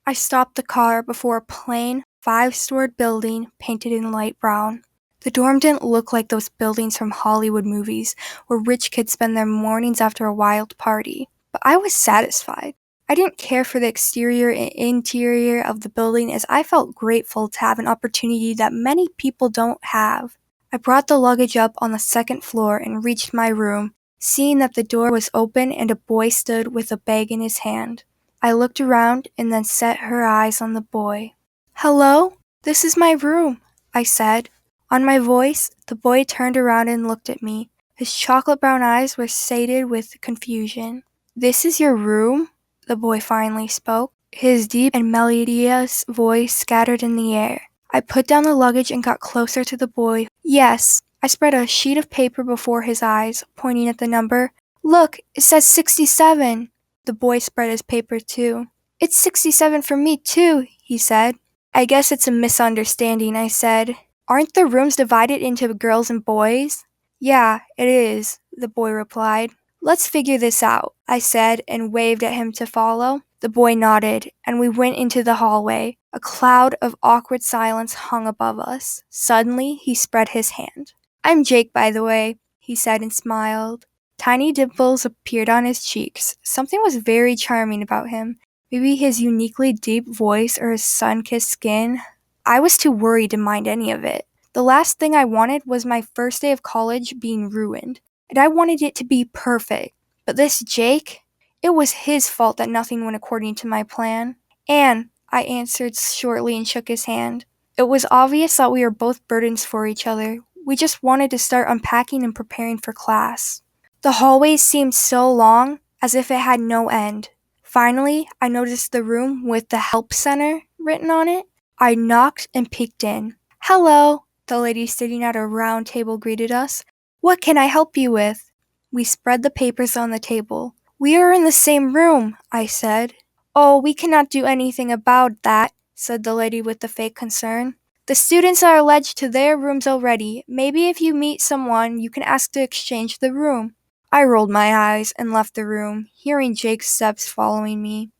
I stopped the car before a plain, five-stored building painted in light brown. The dorm didn't look like those buildings from Hollywood movies where rich kids spend their mornings after a wild party. But I was satisfied. I didn't care for the exterior and interior of the building as I felt grateful to have an opportunity that many people don't have. I brought the luggage up on the second floor and reached my room, seeing that the door was open and a boy stood with a bag in his hand. I looked around and then set her eyes on the boy. "Hello? This is my room," I said. On my voice, the boy turned around and looked at me. His chocolate brown eyes were sated with confusion. "This is your room?" the boy finally spoke, his deep and melodious voice scattered in the air. I put down the luggage and got closer to the boy. "Yes." I spread a sheet of paper before his eyes, pointing at the number. "Look, it says 67. The boy spread his paper too. "It's 67 for me too," he said. "I guess it's a misunderstanding," I said. "Aren't the rooms divided into girls and boys?" "Yeah, it is," the boy replied. "Let's figure this out," I said and waved at him to follow. The boy nodded, and we went into the hallway. A cloud of awkward silence hung above us. Suddenly, he spread his hand. "I'm Jake, by the way," he said and smiled. Tiny dimples appeared on his cheeks. Something was very charming about him. Maybe his uniquely deep voice or his sun-kissed skin. I was too worried to mind any of it. The last thing I wanted was my first day of college being ruined, and I wanted it to be perfect. But this Jake? It was his fault that nothing went according to my plan. "Anne," I answered shortly and shook his hand. It was obvious that we were both burdens for each other. We just wanted to start unpacking and preparing for class. The hallways seemed so long, as if it had no end. Finally, I noticed the room with the Help Center written on it. I knocked and peeked in. "Hello," the lady sitting at a round table greeted us. "What can I help you with?" We spread the papers on the table. "We are in the same room," I said. "Oh, we cannot do anything about that," said the lady with the fake concern. "The students are alleged to their rooms already. Maybe if you meet someone, you can ask to exchange the room." I rolled my eyes and left the room, hearing Jake's steps following me.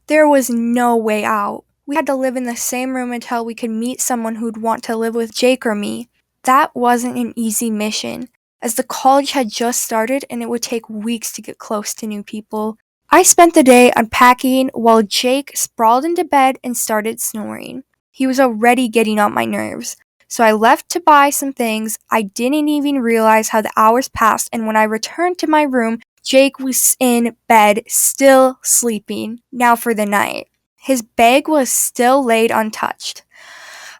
There was no way out. We had to live in the same room until we could meet someone who'd want to live with Jake or me. That wasn't an easy mission, as the college had just started and it would take weeks to get close to new people. I spent the day unpacking while Jake sprawled into bed and started snoring. He was already getting on my nerves. So I left to buy some things. I didn't even realize how the hours passed, and when I returned to my room, Jake was in bed, still sleeping, now for the night. His bag was still laid untouched.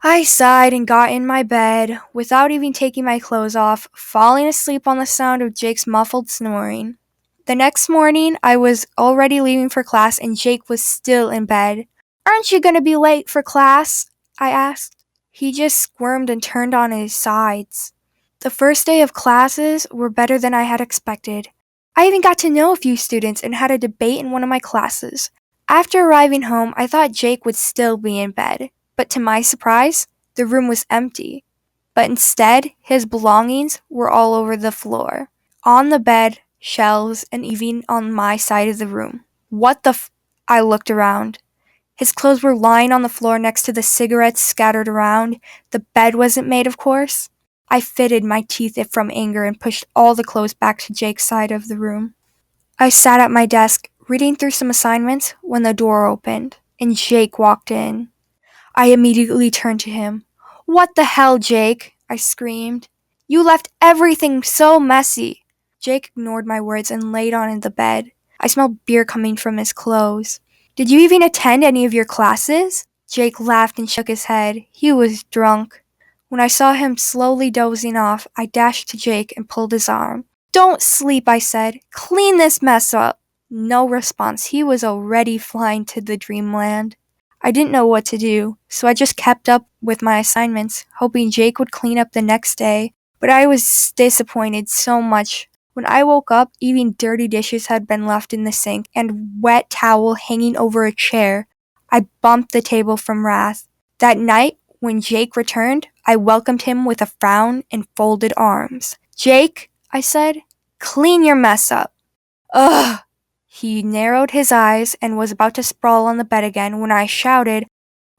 I sighed and got in my bed, without even taking my clothes off, falling asleep on the sound of Jake's muffled snoring. The next morning, I was already leaving for class and Jake was still in bed. "Aren't you going to be late for class?" I asked. He just squirmed and turned on his sides. The first day of classes were better than I had expected. I even got to know a few students and had a debate in one of my classes. After arriving home, I thought Jake would still be in bed, but to my surprise, the room was empty. But instead, his belongings were all over the floor, on the bed, shelves, and even on my side of the room. What the I looked around. His clothes were lying on the floor next to the cigarettes scattered around. The bed wasn't made, of course. I fitted my teeth from anger and pushed all the clothes back to Jake's side of the room. I sat at my desk, reading through some assignments, when the door opened, and Jake walked in. I immediately turned to him. "What the hell, Jake?" I screamed. "You left everything so messy." Jake ignored my words and laid on the bed. I smelled beer coming from his clothes. "Did you even attend any of your classes?" Jake laughed and shook his head. He was drunk. When I saw him slowly dozing off, I dashed to Jake and pulled his arm. "Don't sleep," I said. "Clean this mess up." No response. He was already flying to the dreamland. I didn't know what to do, so I just kept up with my assignments, hoping Jake would clean up the next day. But I was disappointed so much. When I woke up, even dirty dishes had been left in the sink and wet towel hanging over a chair. I bumped the table from wrath. That night, when Jake returned, I welcomed him with a frown and folded arms. "Jake," I said, "clean your mess up." "Ugh," He narrowed his eyes and was about to sprawl on the bed again when I shouted,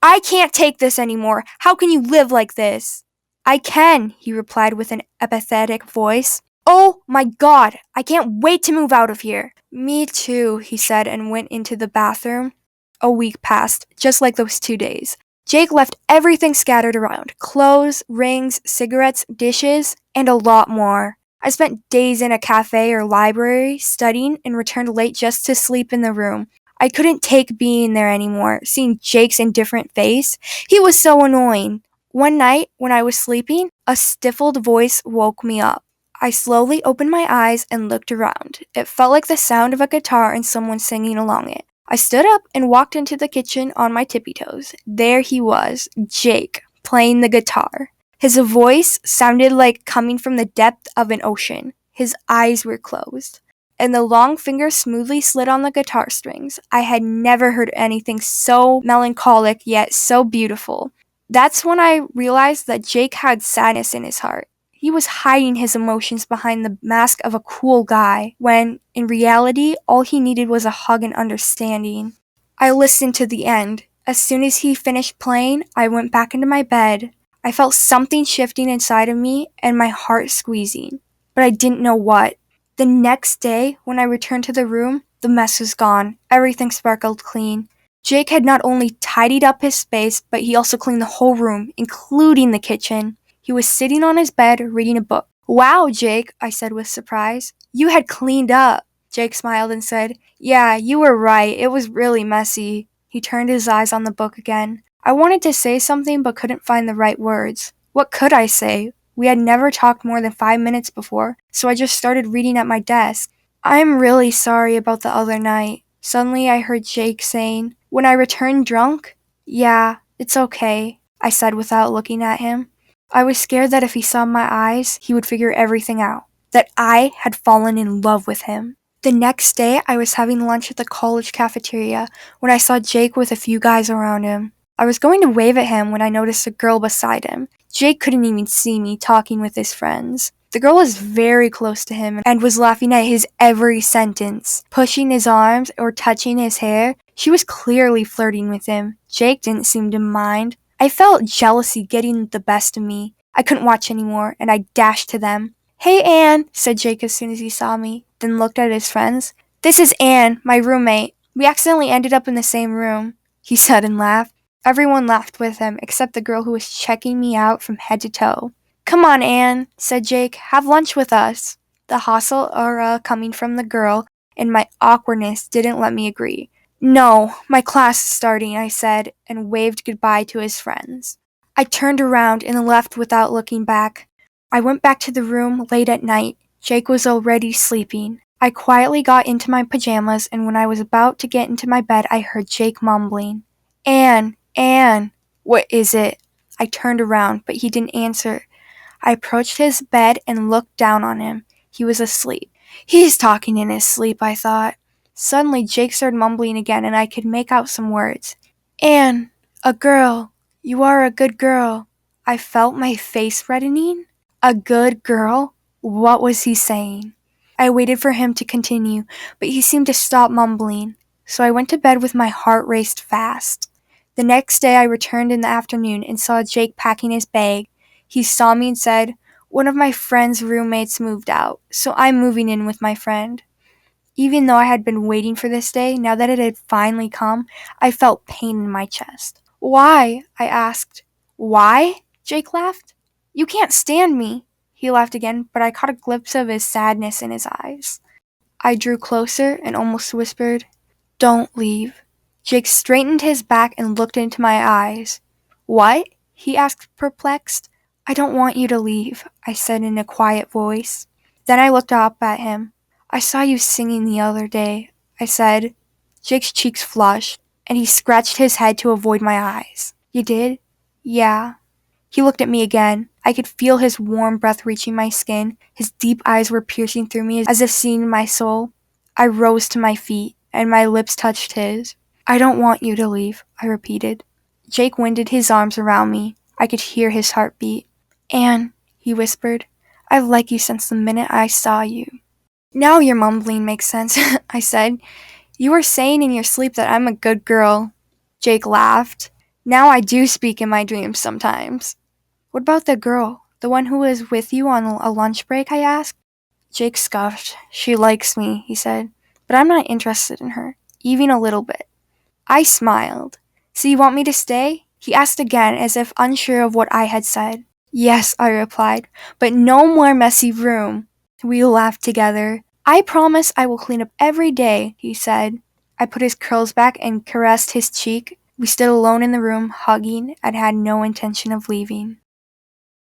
"I can't take this anymore! How can you live like this?" "I can," he replied with an apathetic voice. "Oh my God, I can't wait to move out of here." "Me too," he said and went into the bathroom. A week passed, just like those 2 days. Jake left everything scattered around: clothes, rings, cigarettes, dishes, and a lot more. I spent days in a cafe or library studying and returned late just to sleep in the room. I couldn't take being there anymore, seeing Jake's indifferent face. He was so annoying. One night, when I was sleeping, a stifled voice woke me up. I slowly opened my eyes and looked around. It felt like the sound of a guitar and someone singing along it. I stood up and walked into the kitchen on my tippy toes. There he was, Jake, playing the guitar. His voice sounded like coming from the depth of an ocean. His eyes were closed, and the long fingers smoothly slid on the guitar strings. I had never heard anything so melancholic yet so beautiful. That's when I realized that Jake had sadness in his heart. He was hiding his emotions behind the mask of a cool guy, when, in reality, all he needed was a hug and understanding. I listened to the end. As soon as he finished playing, I went back into my bed. I felt something shifting inside of me and my heart squeezing, but I didn't know what. The next day, when I returned to the room, the mess was gone. Everything sparkled clean. Jake had not only tidied up his space, but he also cleaned the whole room, including the kitchen. He was sitting on his bed reading a book. "Wow, Jake," I said with surprise. "You had cleaned up." Jake smiled and said, "Yeah, you were right. It was really messy." He turned his eyes on the book again. I wanted to say something but couldn't find the right words. What could I say? We had never talked more than 5 minutes before, so I just started reading at my desk. "I'm really sorry about the other night." Suddenly I heard Jake saying, "When I returned drunk?" "Yeah, it's okay," I said without looking at him. I was scared that if he saw my eyes, he would figure everything out, that I had fallen in love with him. The next day, I was having lunch at the college cafeteria when I saw Jake with a few guys around him. I was going to wave at him when I noticed a girl beside him. Jake couldn't even see me talking with his friends. The girl was very close to him and was laughing at his every sentence, pushing his arms or touching his hair. She was clearly flirting with him. Jake didn't seem to mind. I felt jealousy getting the best of me. I couldn't watch anymore, and I dashed to them. "Hey, Anne," said Jake as soon as he saw me, then looked at his friends. "This is Anne, my roommate. We accidentally ended up in the same room," he said and laughed. Everyone laughed with him, except the girl who was checking me out from head to toe. "Come on, Anne," said Jake. "Have lunch with us." The hostile aura coming from the girl and my awkwardness didn't let me agree. "No, my class is starting," I said, and waved goodbye to his friends. I turned around and left without looking back. I went back to the room late at night. Jake was already sleeping. I quietly got into my pajamas, and when I was about to get into my bed, I heard Jake mumbling, Anne. What is it?" I turned around, but he didn't answer. I approached his bed and looked down on him. He was asleep. He's talking in his sleep, I thought. Suddenly, Jake started mumbling again, and I could make out some words. "Anne, a girl. You are a good girl." I felt my face reddening. A good girl? What was he saying? I waited for him to continue, but he seemed to stop mumbling, so I went to bed with my heart raced fast. The next day I returned in the afternoon and saw Jake packing his bag. He saw me and said, "One of my friend's roommates moved out, so I'm moving in with my friend." Even though I had been waiting for this day, now that it had finally come, I felt pain in my chest. "Why?" I asked. "Why?" Jake laughed. "You can't stand me." He laughed again, but I caught a glimpse of his sadness in his eyes. I drew closer and almost whispered, "Don't leave." Jake straightened his back and looked into my eyes. "What?" he asked, perplexed. "I don't want you to leave," I said in a quiet voice. Then I looked up at him. "I saw you singing the other day," I said. Jake's cheeks flushed, and he scratched his head to avoid my eyes. "You did?" "Yeah." He looked at me again. I could feel his warm breath reaching my skin. His deep eyes were piercing through me as if seeing my soul. I rose to my feet, and my lips touched his. "I don't want you to leave," I repeated. Jake winded his arms around me. I could hear his heartbeat. "Anne," he whispered, "I've liked you since the minute I saw you." Now your mumbling makes sense, I said. You were saying in your sleep that I'm a good girl. Jake laughed. Now I do speak in my dreams sometimes. What about the girl? The one who was with you on a lunch break, I asked. Jake scoffed. She likes me, he said, but I'm not interested in her, even a little bit. I smiled. So you want me to stay? He asked again, as if unsure of what I had said. Yes, I replied, but no more messy room. We laughed together. I promise I will clean up every day, he said. I put his curls back and caressed his cheek. We stood alone in the room, hugging, and had no intention of leaving.